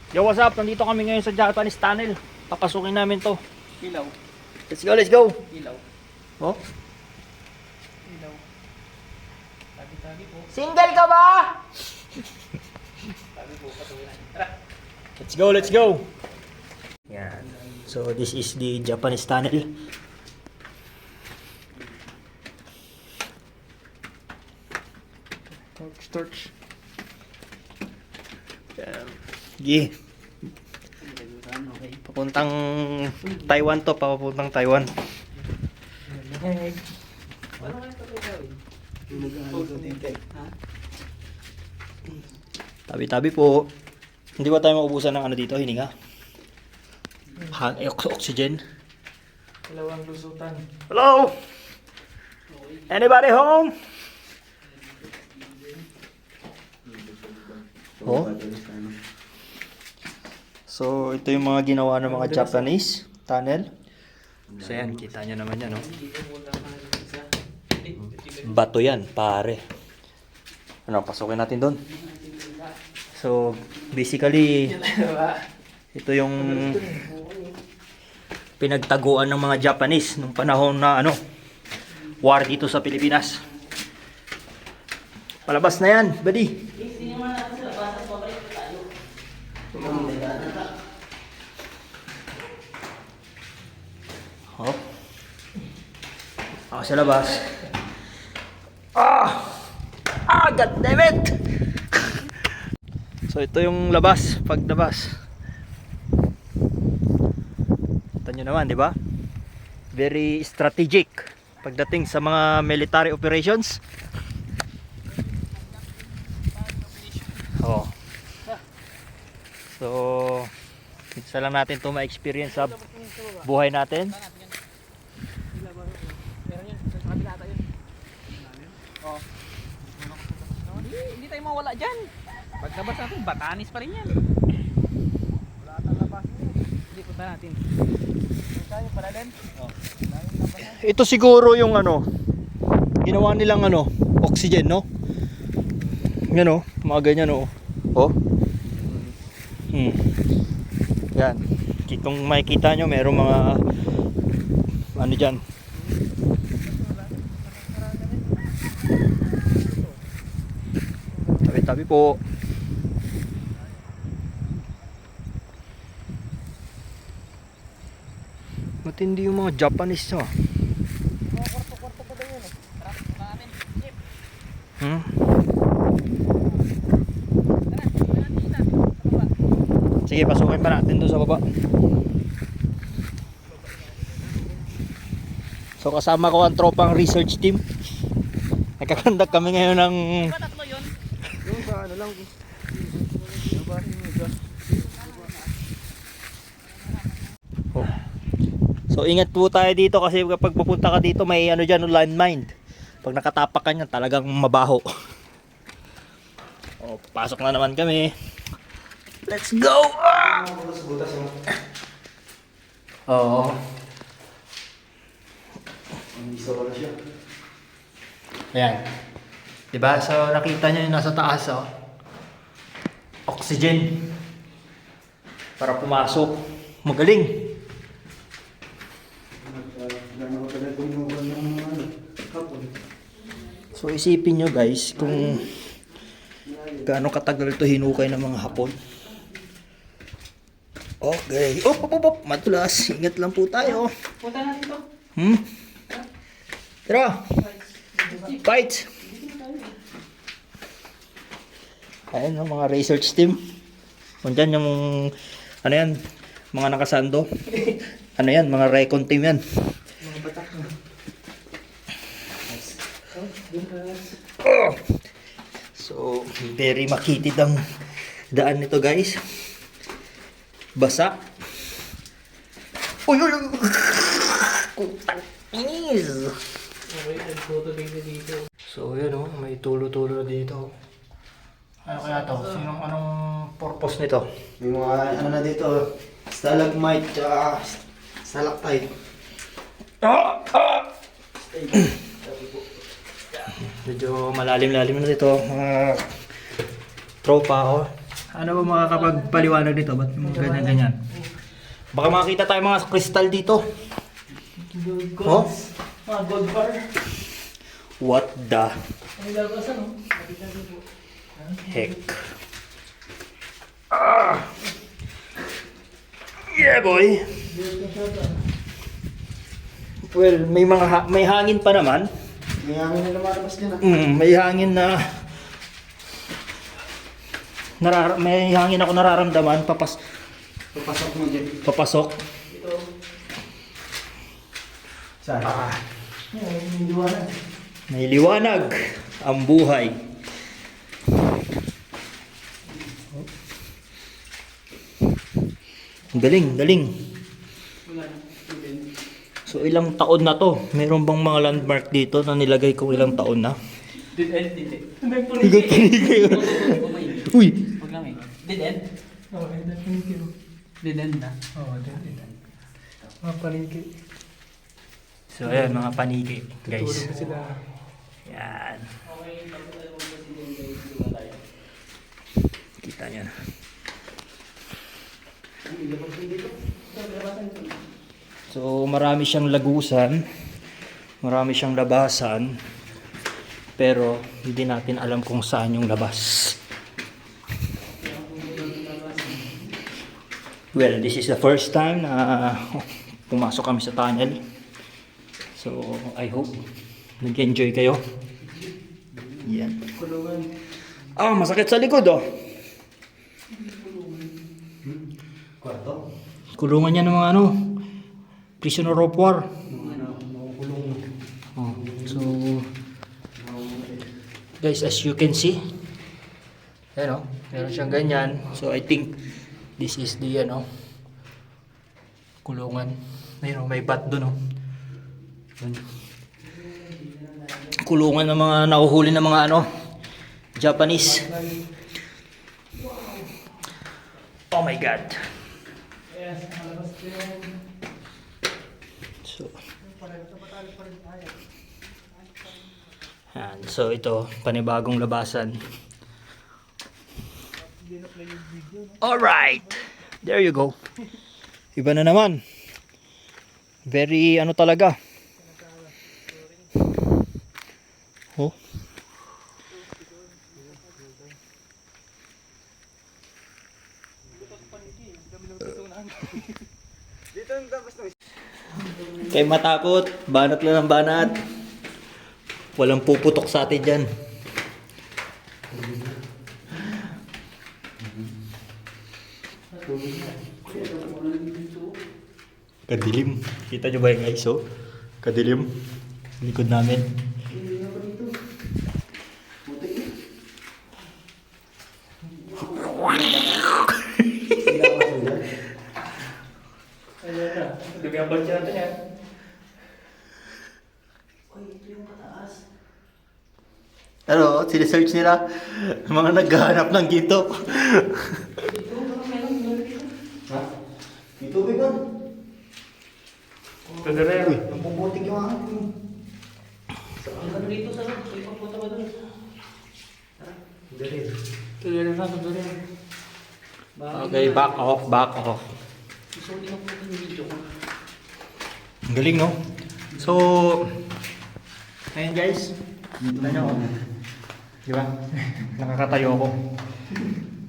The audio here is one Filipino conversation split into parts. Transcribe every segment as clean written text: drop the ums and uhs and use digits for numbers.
Yo, what's up? Nandito kami ngayon sa Japanese Tunnel. Papasukin namin to. Ilaw. Let's go, let's go! Ilaw. Oh? Ilaw. Tabi-tabi po. Single ka ba? Tabi po, patuloy. Tara. Let's go, let's go! Yan. So, this is the Japanese Tunnel. Torch. Yeah. Papuntang Taiwan to, papuntang Taiwan. Tabi-tabi po. Hindi ba tayo maubusan ng ano dito, hininga? Oxygen. Dalawang lusutan. Hello? Anybody home? Oh? So, ito yung mga ginawa ng mga Japanese tunnel. So, yan. Kita nyo naman yan, no? Bato yan, pare. Ano, pasukin natin doon. So, basically, ito yung pinagtaguan ng mga Japanese nung panahon na, ano, war dito sa Pilipinas. Palabas na yan, buddy. Oh. Ako sa labas. God damn it! So ito yung labas, paglabas. Ito nyo naman, di ba? Very strategic pagdating sa mga military operations. Oh. So, isa lang natin ito ma-experience sa buhay natin. Hindi tayo mawala dyan. Paglabas natin, Batanes pa rin yan. Wala tayong labas. Hindi, punta natin. Tayo pala din. Ito siguro yung ano, ginawa nilang ano, oxygen, no? Yan oh, mga ganyan oh. Oh. Yan. Kung makikita nyo, merong mga ano dyan. Tabi-tabi po. Matindi yung mga Japanese, no? Kwarto-kwarto pa daw yan eh. Tara, punta natin. Jeep. Sige, pasukin pa natin doon sa baba. So kasama ko ang tropang research team. Nagkakandak kami ngayon ng Tatlo yun. Yung sa ano lang. oh. So ingat po tayo dito kasi kapag pupunta ka dito may ano dyan, landmine. Pag nakatapak ka niyan talagang mabaho. Oh, pasok na naman kami. Let's go! Oo. Ayan. Diba? So nakita nyo yung nasa taas, oh. Oxygen. Para pumasok. Magaling. So isipin nyo guys kung gaano katagal ito hinukay ng mga Hapon. Okay. Op. Madulas. Ingat lang po tayo. Punta natin to. Tara. Fight. Ayan ang mga research team. Nandyan yung ano yan, mga nakasando. Ano yan, mga recon team yan. Mga batak na. Oh! So, very makitid ang daan nito guys. Basa. Uy! Kutang inis! Okay, nagtutubig na dito. So, yun oh, may tulo-tulo dito. Ano kaya to? Anong purpose nito? May mga ano na dito, stalagmite tsaka stalactite. Medyo malalim-lalim na dito mga tropa ko. Ano ba makakapagpaliwanag nito? Ba't ganyan-ganyan? Baka makakita tayo mga kristal dito. Oh? Mga gold bar. What the Ang lagasan, no? heck? Ah! Yeah, boy! Well, may hangin pa naman. May hangin na lumalabas dyan ah. May hangin na may hangin ako nararamdaman Papasok mo dyan. papasok. Saan? May liwanag. May liwanag ang buhay. Galing, galing. So ilang taon na to? Meron bang mga landmark dito na nilagay kong ilang taon na? Dead end, hindi. Higit panigay. Uy! Huwag lang eh. Dead end? Oo, oh, dead paniki. Dead end na. Oo, dead end. Mga paniki. So ayan mga paniki guys. Tulog na sila. Yan. Kita niyo na. So marami siyang lagusan, marami siyang labasan, pero hindi natin alam kung saan yung labas. Well, this is the first time na pumasok kami sa tunnel. So I hope nag-enjoy kayo. Yan. Ah, masakit sa likod oh. Kwarto? Kulungan niya ng mga ano, prisoner of war. Oh, so, guys, as you can see, ayan o, meron siyang ganyan. So, I think this is the, ano, kulungan. Ayun o, may bat dun o. Kulungan ng mga nahuhuli ng mga, ano, Japanese. Oh my God. So, yan. So ito, panibagong labasan. Alright! There you go. Iba na naman. Very ano talaga. Oh. Kay matakot, banat lang ng banat. Walang puputok sa atin dyan. Kadilim. Kita nyo ba yung guys? Oh? Kadilim. Likod namin. Dumiambal siya natin yan. Ano, sinesearch nila mga naghahanap ng ginto. Ha? May tubig ba? Kagare. Napuputik yung akin. Ano dito sa loob? May pagpunta ba doon? Dali. Kagano na, kagano. Okay, back off, back off. Isulit ang puto yung video ko. Ang galing, no? So, ayun guys. Dito na nyo. Di ba? Nakakatayo ako.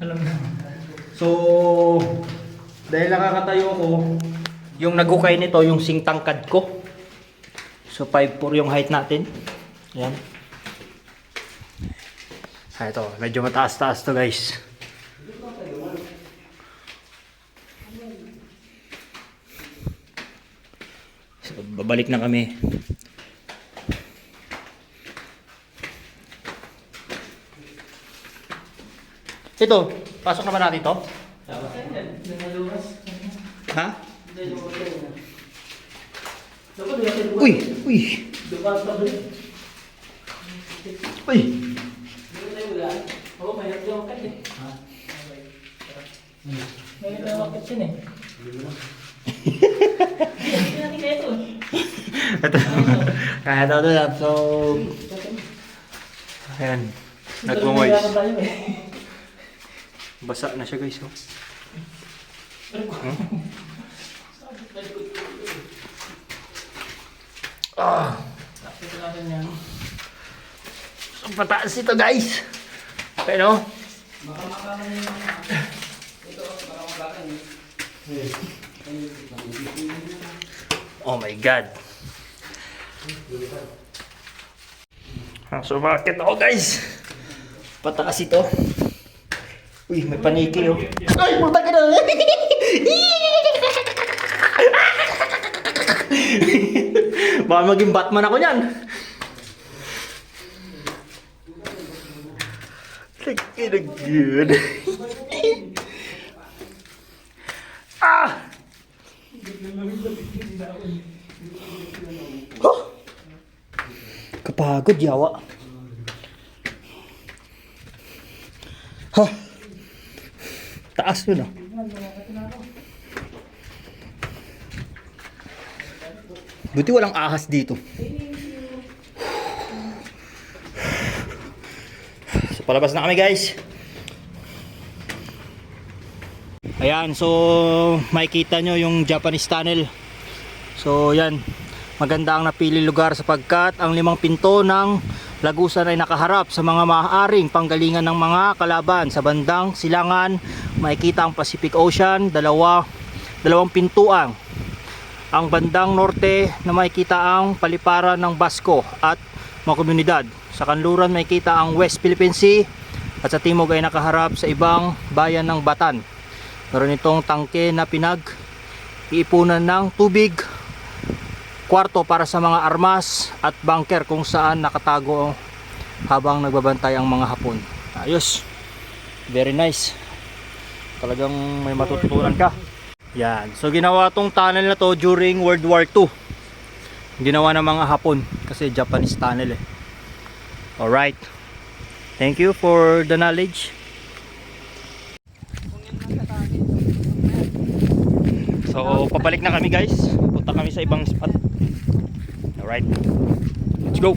Alam na. So, dahil nakakatayo ako, yung naghukay nito, yung singtangkad ko. So, 5'4" yung height natin. Ayan. Ah, ito, medyo mataas-taas to guys. So, babalik na kami. Ito, pasok na ba natin to? Ha? Uy! Uy! Uy! Oo, may naglawakan eh. May naglawakan siya eh. Hindi natin kaya ito. Ito. Kaya daw doon. So, ayan. Nagmumoys. Basa na siya guys. Oh. Ah. So, pataas ito guys. Okay no? Oh my God. So bakit ako guys? Pataas ito. Uy, may paniki oh. Ay, puta ka na. Baka maging Batman ako niyan. Good. Ah! Oh! Kapagod yawa. Ha? Taas yun ah. Buti walang ahas dito. So palabas na kami guys. Ayan, so makikita nyo yung Japanese tunnel. So yan, maganda ang napili lugar sapagkat ang 5 pinto ng lagusan ay nakaharap sa mga maaaring panggalingan ng mga kalaban. Sa bandang silangan makikita ang Pacific Ocean, dalawang pintuan. Ang bandang norte na makikita ang paliparan ng Basco at mga komunidad. Sa kanluran makikita ang West Philippine Sea at sa timog ay nakaharap sa ibang bayan ng Batan. Meron itong tangke na pinag-iipunan ng tubig, kwarto para sa mga armas at bunker kung saan nakatago habang nagbabantay ang mga Hapon. Ayos, very nice, talagang may matututunan ka. Yan, so ginawa tong tunnel na to during World War II. Ginawa ng mga Hapon kasi Japanese tunnel eh. Alright, thank you for the knowledge. So pabalik na kami guys, punta kami sa ibang spot. Alright, let's go.